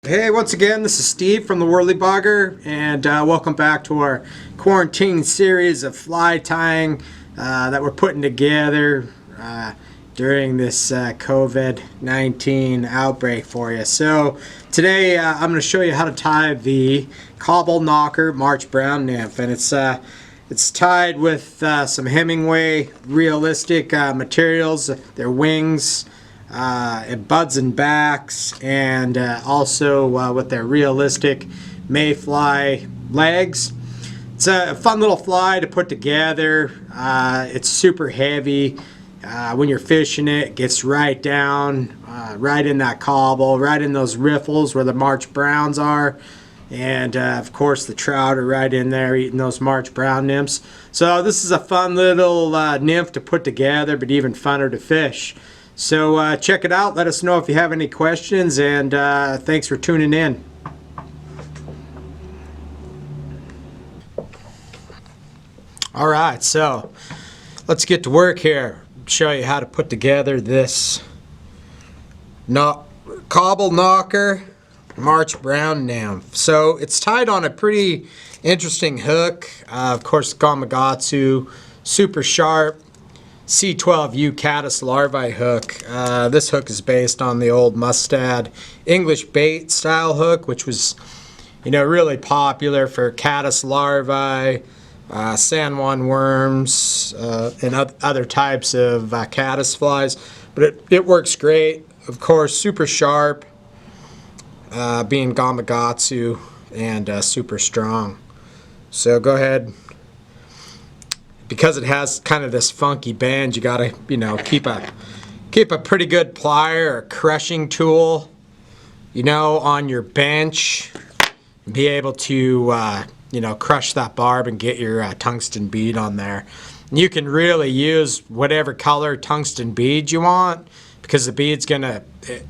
Hey, once again, this is Steve from the Worley Bogger, and welcome back to our quarantine series of fly tying that we're putting together during this COVID-19 outbreak for you. So today I'm going to show you how to tie the Cobble Knocker March Brown nymph, and it's tied with some Hemmingway realistic materials, their wings, buds and backs, and also with their realistic Mayfly legs. It's a fun little fly to put together. It's super heavy. When you're fishing it gets right down, right in that cobble, right in those riffles where the March Browns are. And of course the trout are right in there eating those March Brown nymphs. So this is a fun little nymph to put together, but even funner to fish. So check it out. Let us know if you have any questions, and thanks for tuning in. Alright, so let's get to work here. Show you how to put together this Cobble Knocker March Brown nymph. So it's tied on a pretty interesting hook. Of course, Gamakatsu, super sharp C12U caddis larvae hook. This hook is based on the old Mustad English bait style hook, which was, really popular for caddis larvae, San Juan worms, and other types of caddis flies. But it works great. Of course, super sharp, being Gamakatsu, and super strong. So go ahead. Because it has kind of this funky bend, you gotta, keep a pretty good plier or crushing tool, on your bench, and be able to, crush that barb and get your tungsten bead on there. And you can really use whatever color tungsten bead you want, because the bead's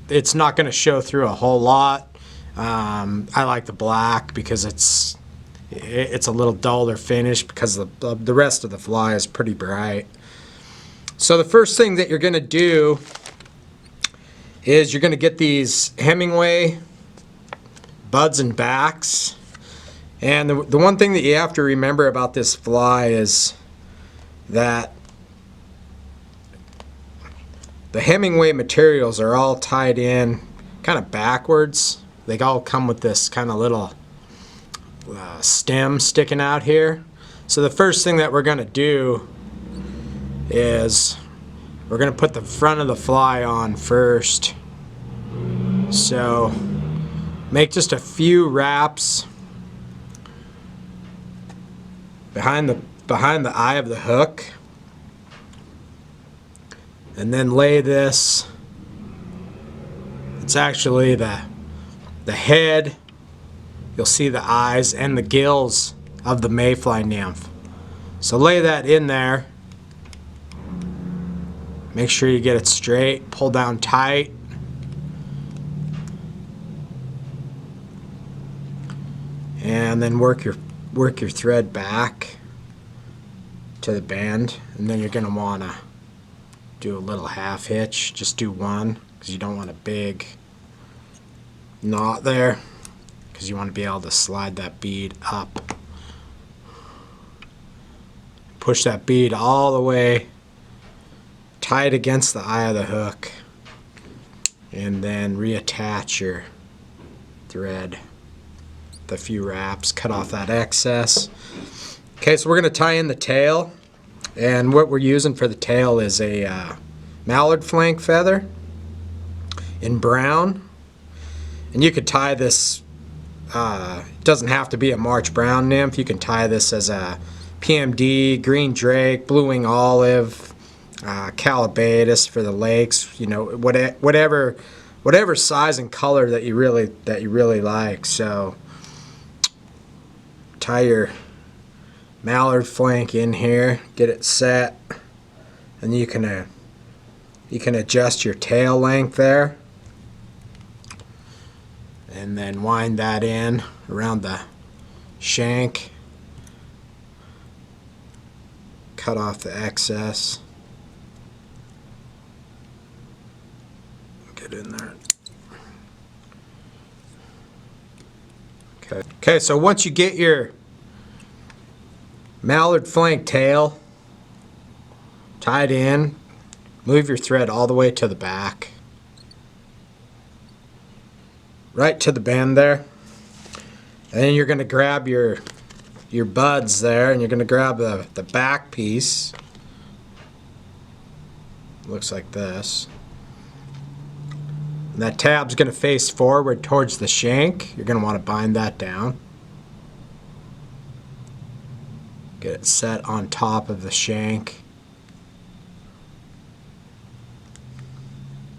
it's not gonna show through a whole lot. I like the black because it's a little duller finish, because the rest of the fly is pretty bright. So the first thing that you're going to do is you're going to get these Hemmingway buds and backs. And the one thing that you have to remember about this fly is that the Hemmingway materials are all tied in kind of backwards. They all come with this kind of little stem sticking out here. So the first thing that we're going to do is we're going to put the front of the fly on first. So make just a few wraps behind the eye of the hook, and then lay this. It's actually the head. You'll see the eyes and the gills of the Mayfly nymph. So lay that in there. Make sure you get it straight. Pull down tight. And then work your thread back to the bend. And then you're going to want to do a little half hitch. Just do one, because you don't want a big knot there, because you want to be able to slide that bead up. Push that bead all the way tight against the eye of the hook, and then reattach your thread with a few wraps. Cut off that excess. Okay, so we're going to tie in the tail, and what we're using for the tail is a mallard flank feather in brown. And you could tie this, it doesn't have to be a March Brown nymph. You can tie this as a PMD, green drake, blue wing olive, calabatus for the lakes. Whatever size and color that you really like. So tie your mallard flank in here, get it set, and you can adjust your tail length there. And then wind that in around the shank. Cut off the excess. Get in there. Okay, so once you get your mallard flank tail tied in, move your thread all the way to the back, right to the bend there, and then you're going to grab your buds there, and you're going to grab the back piece. Looks like this. And that tab's going to face forward towards the shank. You're going to want to bind that down. Get it set on top of the shank.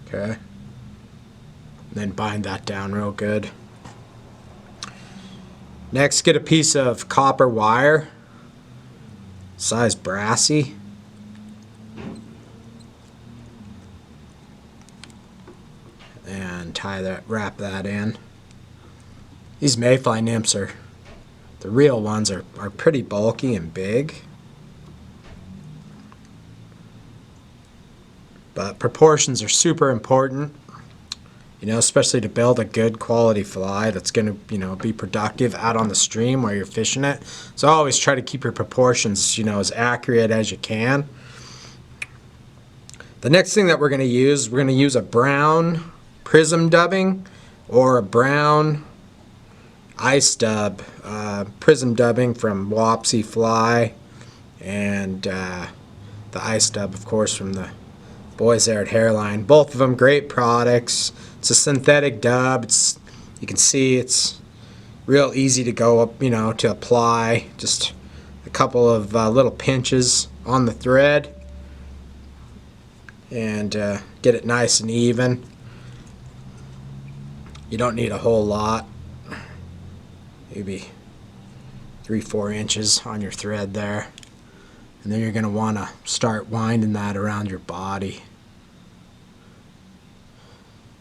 Okay. And then bind that down real good. Next, get a piece of copper wire, size brassy. And wrap that in. These Mayfly nymphs the real ones are pretty bulky and big. But proportions are super important, especially to build a good quality fly that's going to, be productive out on the stream where you're fishing it. So always try to keep your proportions, as accurate as you can. The next thing that we're going to use a brown prism dubbing or a brown ice dub, prism dubbing from WBFC Fly, and the ice dub, of course, from the boys there at Hairline. Both of them great products. It's a synthetic dub. You can see it's real easy to go up, to apply. Just a couple of little pinches on the thread and get it nice and even. You don't need a whole lot. Maybe 3-4 inches on your thread there. And then you're going to want to start winding that around your body.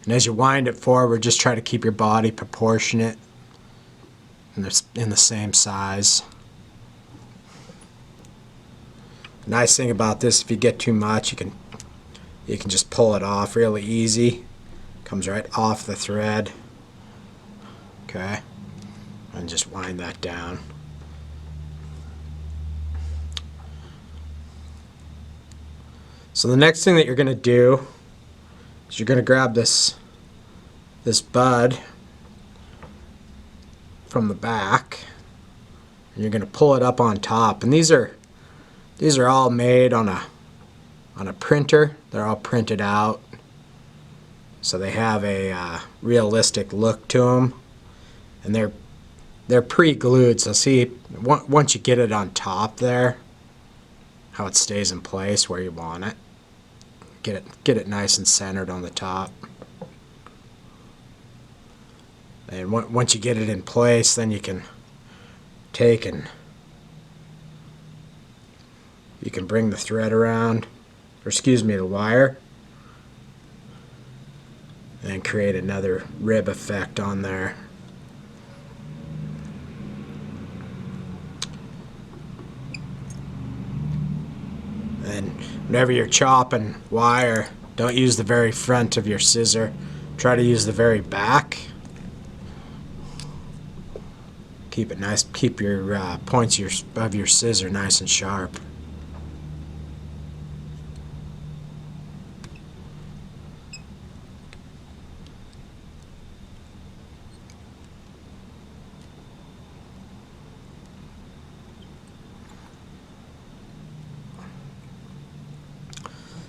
And as you wind it forward, just try to keep your body proportionate in the same size. The nice thing about this, if you get too much, you can just pull it off really easy. Comes right off the thread. Okay. And just wind that down. So the next thing that you're going to do is you're going to grab this bud from the back and you're going to pull it up on top. And these are all made on a printer. They're all printed out, so they have a realistic look to them, and they're pre-glued. So see, once you get it on top there, how it stays in place where you want it. Get it nice and centered on the top. And once you get it in place, then you can take and you can bring the thread around, or excuse me, the wire, and create another rib effect on there. And whenever you're chopping wire, don't use the very front of your scissor. Try to use the very back. Keep it nice. Keep your points of your scissor nice and sharp.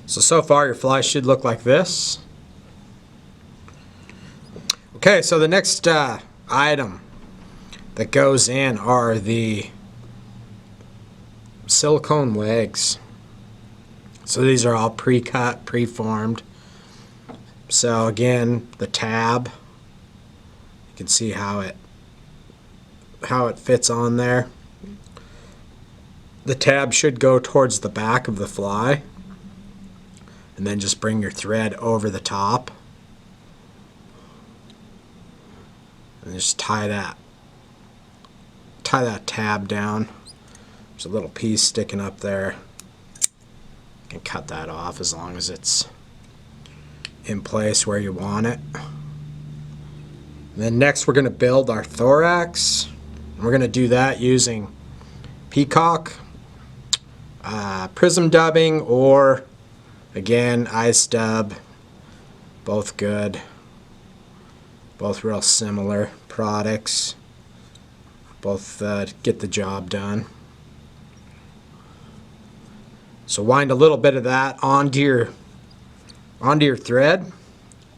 So far your fly should look like this. Okay, so the next item that goes in are the silicone legs. So these are all pre-cut, pre-formed. So again, the tab, you can see how it fits on there. The tab should go towards the back of the fly. And then just bring your thread over the top and just tie that tab down. There's a little piece sticking up there. You can cut that off as long as it's in place where you want it. Then next we're going to build our thorax. We're going to do that using peacock, prism dubbing, or again ice dub. Both good. Both real similar products. Both get the job done. So wind a little bit of that onto your thread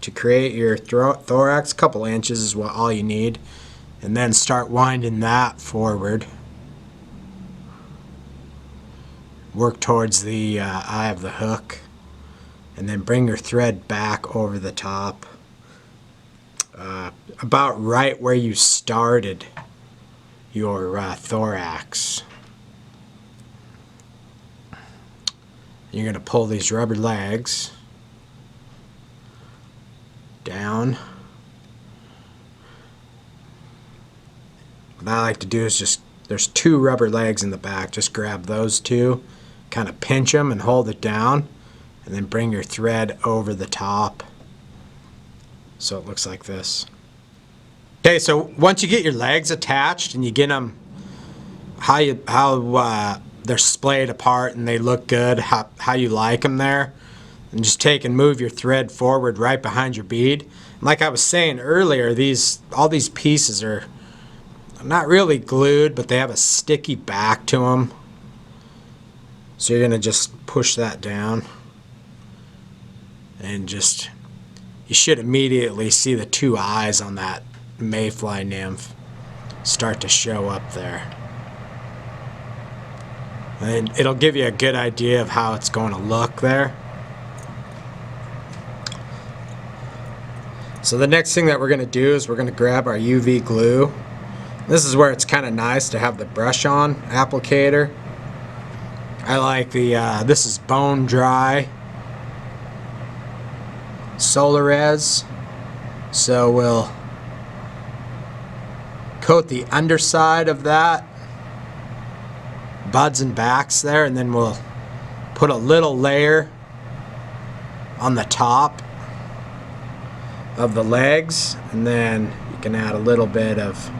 to create your thorax. A couple inches is all you need, and then start winding that forward. Work towards the eye of the hook, and then bring your thread back over the top, about right where you started your thorax. You're going to pull these rubber legs down. What I like to do is just, there's two rubber legs in the back, just grab those two, kind of pinch them and hold it down, and then bring your thread over the top so it looks like this. Okay, so once you get your legs attached and you get them how they're splayed apart and they look good, how you like them there, and just take and move your thread forward right behind your bead. And like I was saying earlier, all these pieces are not really glued, but they have a sticky back to them. So you're gonna just push that down, and you should immediately see the two eyes on that Mayfly nymph start to show up there. And it'll give you a good idea of how it's going to look there. So the next thing that we're going to do is we're going to grab our UV glue. This is where it's kind of nice to have the brush on applicator. I like this is bone dry Solarez. So we'll coat the underside of that, buds and backs there, and then we'll put a little layer on the top of the legs, and then you can add a little bit of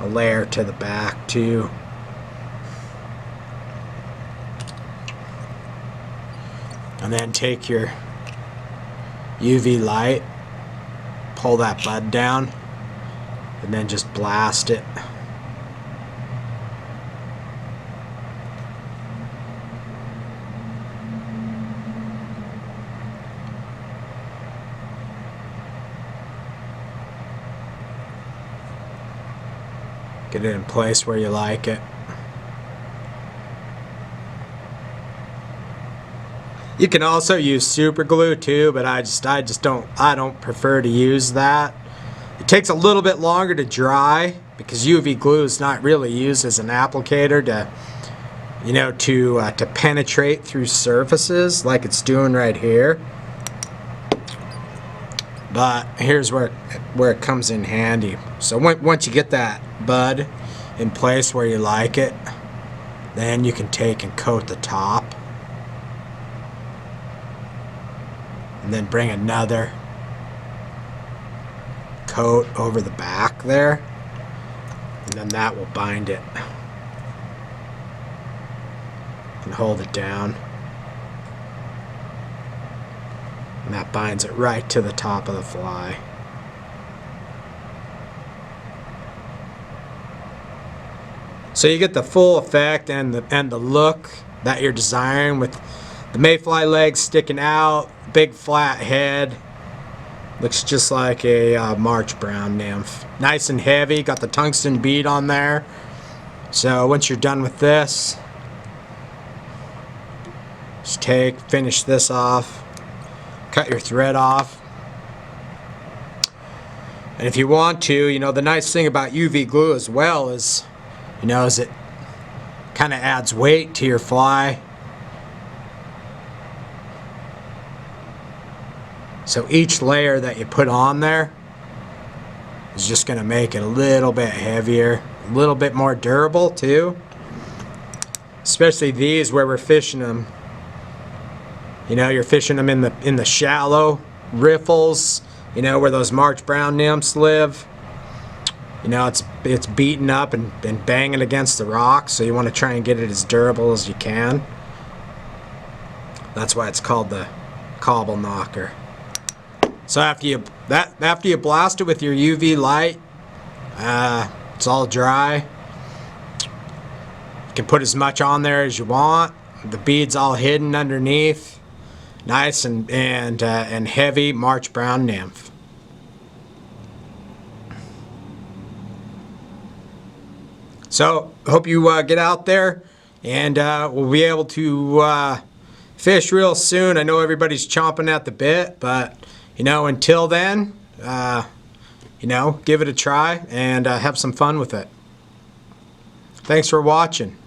a layer to the back too. And then take your UV light, pull that bud down, and then just blast it. Get it in place where you like it. You can also use super glue too, but I don't prefer to use that. It takes a little bit longer to dry because UV glue is not really used as an applicator to penetrate through surfaces like it's doing right here. But here's where it comes in handy. So once you get that bud in place where you like it, then you can take and coat the top, and then bring another coat over the back there, and then that will bind it and hold it down, and that binds it right to the top of the fly. So you get the full effect and the look that you're desiring, with the Mayfly legs sticking out, big flat head. Looks just like a March Brown nymph. Nice and heavy, got the tungsten bead on there. So once you're done with this, just finish this off, cut your thread off. And if you want to, the nice thing about UV glue as well is it kind of adds weight to your fly. So each layer that you put on there is just going to make it a little bit heavier, a little bit more durable too. Especially these where we're fishing them. You're fishing them in the shallow riffles, you know, where those March Brown nymphs live. You know, it's beaten up and banging against the rocks, so you want to try and get it as durable as you can. That's why it's called the Cobble Knocker. So after you blast it with your UV light, it's all dry. You can put as much on there as you want. The bead's all hidden underneath. Nice and heavy March Brown nymph. So hope you get out there, and we'll be able to fish real soon. I know everybody's chomping at the bit, but you know, until then, you know, give it a try and have some fun with it. Thanks for watching.